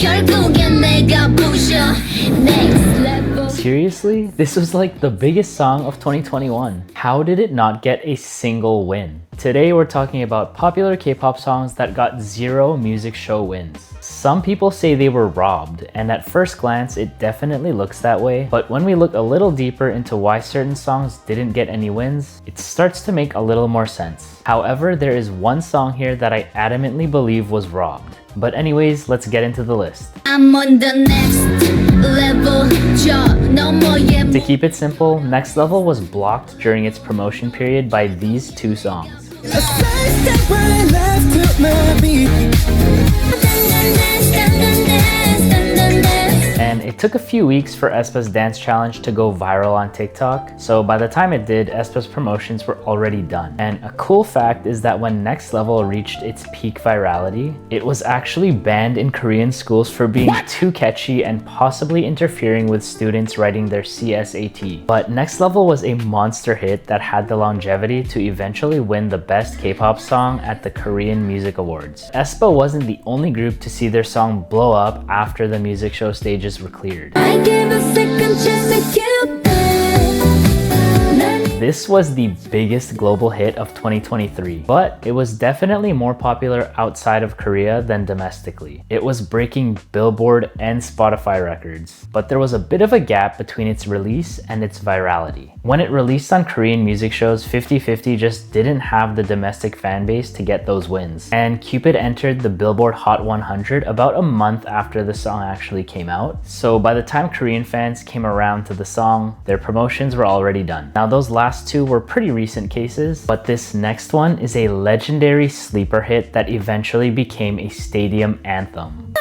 결국엔 내가 부셔 Next level. Seriously? This was like the biggest song of 2021. How did it not get a single win? Today we're talking about popular K-pop songs that got 0 music show wins. Some people say they were robbed, and at first glance it definitely looks that way, but when we look a little deeper into why certain songs didn't get any wins, it starts to make a little more sense. However, there is one song here that I adamantly believe was robbed. But anyways, let's get into the list. I'm on the next level. To keep it simple, Next Level was blocked during its promotion period by these 2 songs. And it took a few weeks for aespa's dance challenge to go viral on TikTok, so by the time it did, aespa's promotions were already done. And a cool fact is that when Next Level reached its peak virality, it was actually banned in Korean schools for being too catchy and possibly interfering with students writing their CSAT. But Next Level was a monster hit that had the longevity to eventually win the Best K-pop Song at the Korean Music Awards. aespa wasn't the only group to see their song blow up after the music show stages were cleared. I give a second chance to Cupid. This was the biggest global hit of 2023, but it was definitely more popular outside of Korea than domestically. It was breaking Billboard and Spotify records, but there was a bit of a gap between its release and its virality. When it released on Korean music shows, 50/50 just didn't have the domestic fan base to get those wins, and Cupid entered the Billboard Hot 100 about a month after the song actually came out. So by the time Korean fans came around to the song, their promotions were already done. Now those last 2 were pretty recent cases, but this next one is a legendary sleeper hit that eventually became a stadium anthem.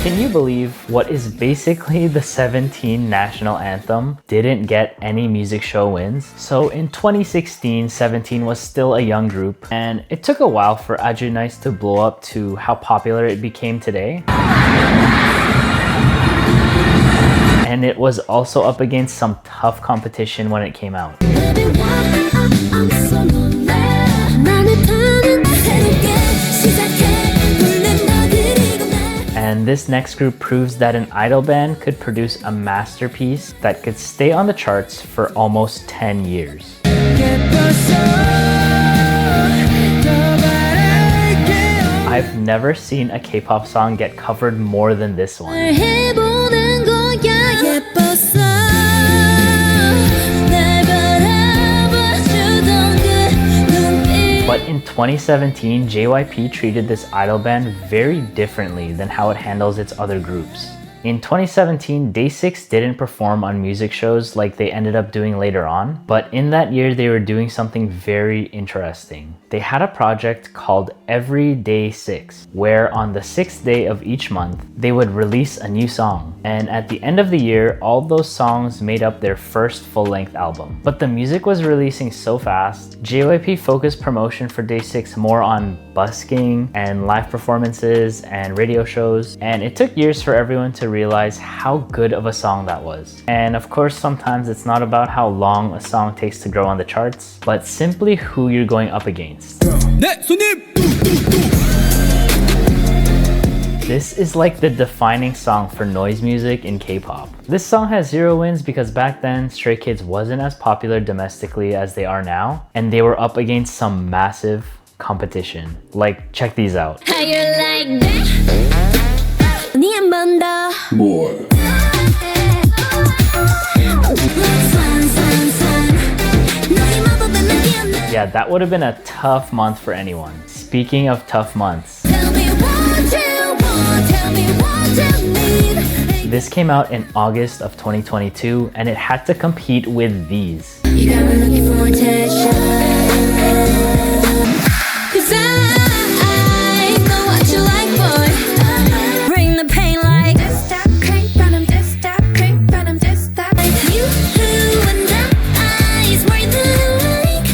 Can you believe what is basically the 17 national anthem didn't get any music show wins? So in 2016, 17 was still a young group, and it took a while for Aju Nice to blow up to how popular it became today. And it was also up against some tough competition when it came out. And this next group proves that an idol band could produce a masterpiece that could stay on the charts for almost 10 years. I've never seen a K-pop song get covered more than this one. But in 2017, JYP treated this idol band very differently than how it handles its other groups. In 2017, Day6 didn't perform on music shows like they ended up doing later on, but in that year they were doing something very interesting. They had a project called Every Day 6, where on the 6th day of each month, they would release a new song. And at the end of the year, all those songs made up their first full-length album. But the music was releasing so fast, JYP focused promotion for Day 6 more on busking and live performances and radio shows, and it took years for everyone to realize how good of a song that was. And of course, sometimes it's not about how long a song takes to grow on the charts, but simply who you're going up against. This is like the defining song for noise music in K-pop. This song has 0 wins because back then, Stray Kids wasn't as popular domestically as they are now, and they were up against some massive competition. Like, check these out. How you like that? More. Yeah, that would have been a tough month for anyone. Speaking of tough months, this came out in August of 2022 and it had to compete with these. You got me looking for attention. 'Cause I know what you like, boy. Bring the pain like this, that, crank, run 'em, this, that, crank, run 'em, this, that. You and I is more than like.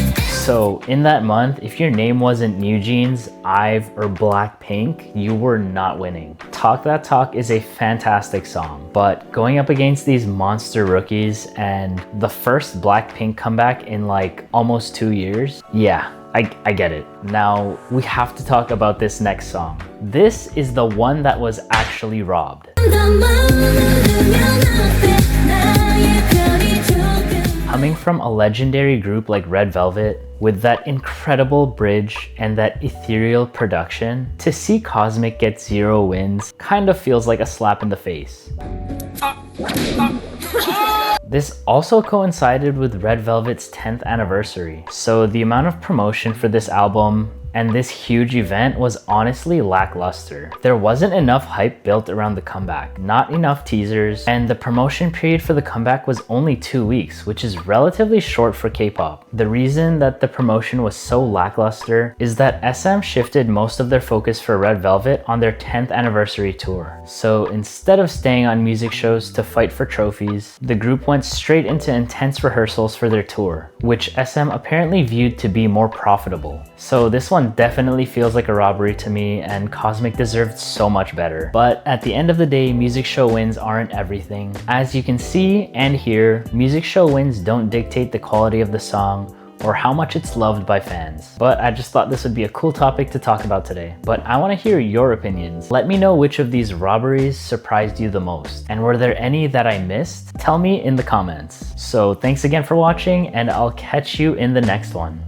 So in that month, if your name wasn't New Jeans, IVE, or Blackpink, you were not winning. Talk That Talk is a fantastic song, but going up against these monster rookies and the first Blackpink comeback in like almost 2 years, yeah, I get it. Now, we have to talk about this next song. This is the one that was actually robbed. Coming from a legendary group like Red Velvet, with that incredible bridge and that ethereal production, to see Cosmic get 0 wins kind of feels like a slap in the face. This also coincided with Red Velvet's 10th anniversary, so the amount of promotion for this album and this huge event was honestly lackluster. There wasn't enough hype built around the comeback, not enough teasers, and the promotion period for the comeback was only 2 weeks, which is relatively short for K-pop. The reason that the promotion was so lackluster is that SM shifted most of their focus for Red Velvet on their 10th anniversary tour. So instead of staying on music shows to fight for trophies, the group went straight into intense rehearsals for their tour, which SM apparently viewed to be more profitable. So this one definitely feels like a robbery to me, and Cosmic deserved so much better. But at the end of the day, music show wins aren't everything. As you can see and hear, music show wins don't dictate the quality of the song or how much it's loved by fans. But I just thought this would be a cool topic to talk about today. But I want to hear your opinions. Let me know which of these robberies surprised you the most, and were there any that I missed? Tell me in the comments. So thanks again for watching, and I'll catch you in the next one.